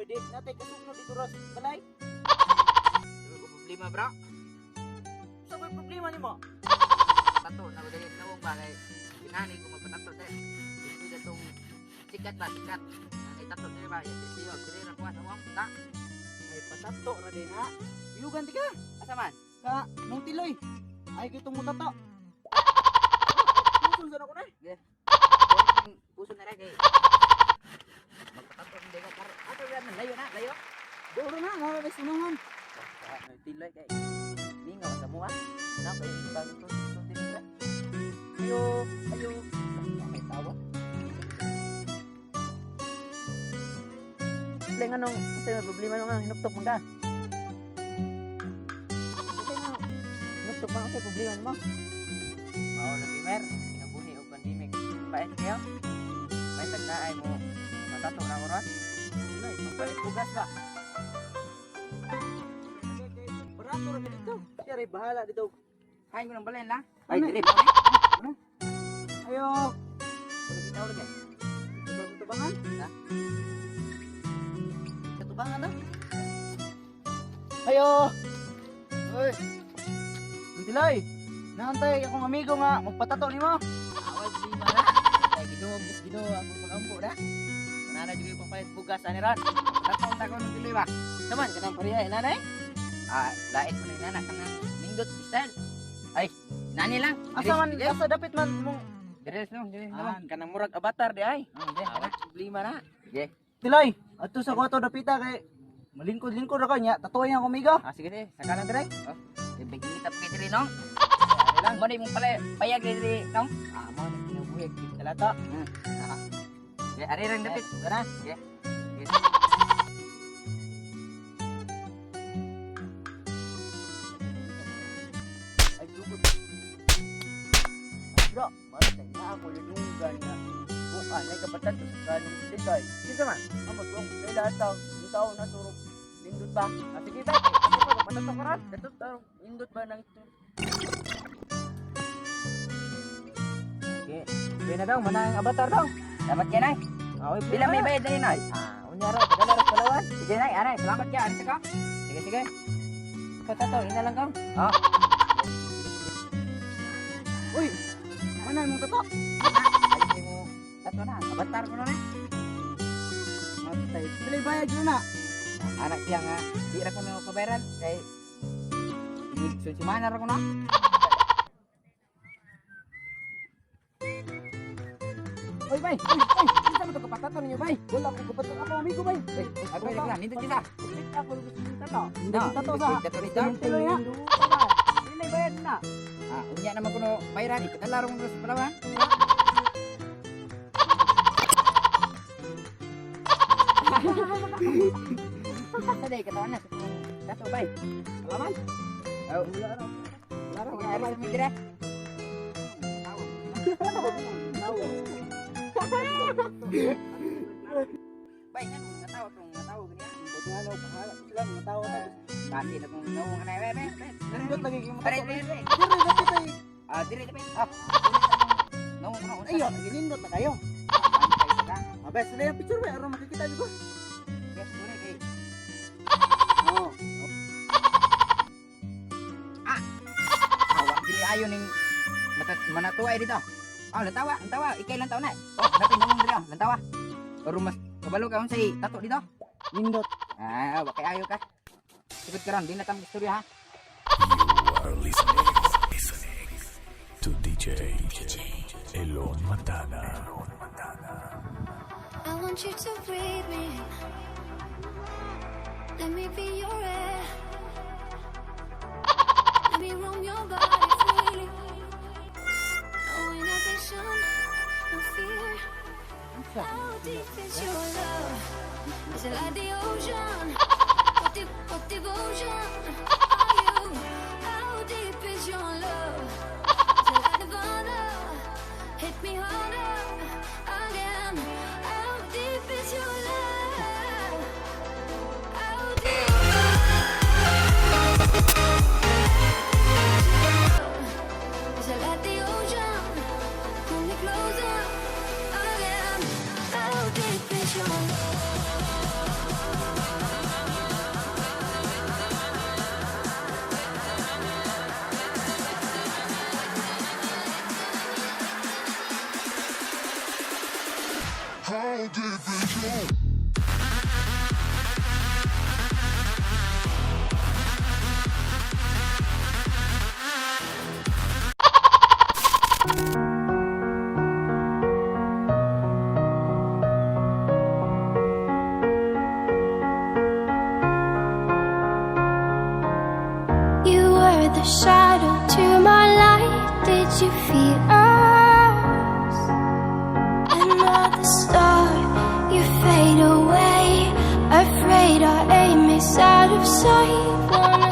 di natay kasugno dito ras balay. Ano ko problema, bro? Sa may problema nimo? Tato, nabadali na mong bagay. Pinanay ko magpatato dahil. Ito na itong sikat ba, sikat. Nanay tato na ba? Yan, siyo, sirira ko, nawang punta. Ay patato ra din ha. Yugan di ka. Asa man? Ka nung tiloy. Ay kito mo tato. Puso na ko na. Puso na rin, eh. Magpatato, hindi ka karo. Ato yan, layo na, layo. Duro na nga may sunungan. Tiloy, kay. Ningaw sa mua. Napay, bago to, tiloy. Ayo, ayo. May tawa. Leng anong kasi may problema nung hinuktok mo ka. Kasi nga hinuktok mo kasi problema mo. Mao lagi mer, kinabuhi og pandemic. Paet kayo? May tagnaay mo. Matato na ko ron. Ay, magpalit bugas ba? Barato ra dito. Siya rin bahala dito. Kain ko ng balen lang. Ay, Ay, dili. dili. Ayo. Wala gitaw lagi. Tubangan? Ha? Katubangan na. Ayo. Uy. Tilay. Naantay akong amigo nga magpatato nimo. Away problema na. Ay giduog giduog ako pagampo na. Manana juga yung papalit bugas ani ron. Tatong ta ko ng tuloy ba. Naman kanang pariya nanay. Lait mo na inana kanang nindot style. Ay, nani lang. Asa man asa dapit man mong Deres no, dire Ah, naman. kanang murag avatar di ay. Away problema na. Sige. Tilay, ato sa kwarto dapita kay malingkod-lingkod ra kanya, tatuoy ang amigo. Sige sige, saka lang dire. Oh, bigita pa dire no. Lang mo di mong pala payag dire no. Mo ni kinabuhi talata. Ya, ari rang dapit. Kana? Ya. Ay sugod. Bro, basta nga ako lulunggan nga. Kung anay kapatid to sa kanong tikay. Kita man, amot ko kay lahat tao, yung tao na turog. Lindot ba? Sige ba? Ano ba patato ka ran? Dato tao, lindot ba nang ito? Okay. Pwede na daw, manang avatar daw. Dapat ka nay. Okay, Bila may bayad na rin ay. Unyara, padala ras palawan. Sige nay, aray, salamat ka. Aris ka. Sige sige. Patato, ina lang ka. Oh. Uy, mana mong tato? Ay mo tato na. Avatar ko na na. Matay, pilay bayad yun na. Anak siya nga, di ra ko na kabayaran kay sunsimana ra ko na. Uy, bay, kita mo ito kapatato ninyo, bay. Wala akong kapatato, ako amigo, bay. Ako rin lang, nito kita. Ako gusto tato. Hindi No, tato sa. tato nito. Tuloy na. Pilay bayad na. Unya naman ko no bayaran, ipatala ko sa palawan. Saday katawan na sa tato bay. Alaman? Oh, Wala raw. Wala raw. kaya ari sa midira. Bay, nga ngataw tong ngataw gani. Buti nga daw, pahala ko sila, mga tao na. Basi na kung nawong kanay bay. Nandot lagi kayong Pare, matato. pare. Dire, dapit ay. Dire bay. Nawong ko na. Ayo, ginindot na kayo. ka. Abes, sila yung picture, bay. Aron makikita dito. Yes, dure kay. Oo. Awak dili ayo ning manatuwa dito. Lantawa, lantawa, ikay lantaw na. Oh, dapat namong dito, lantawa. Pero mas kabalo ka unsay tato dito. Nindot. Wa kay ayo ka. Sikot ka ron, di na tam istorya ha. You are listening to DJ Elon Matana. I want you to breathe me. Let me be your air. Let me roam your body freely. No inhibition, no fear. How deep is your love? Is it like the ocean? What devotion are you? How deep is your love? Is it like Nirvana? Hit me harder again. How deep is your love? How deep? Is it like the ocean? Pull me closer again. How deep is your love? another shadow to my light. Did you feel us? Another star, you fade away. Afraid our aim is out of sight. One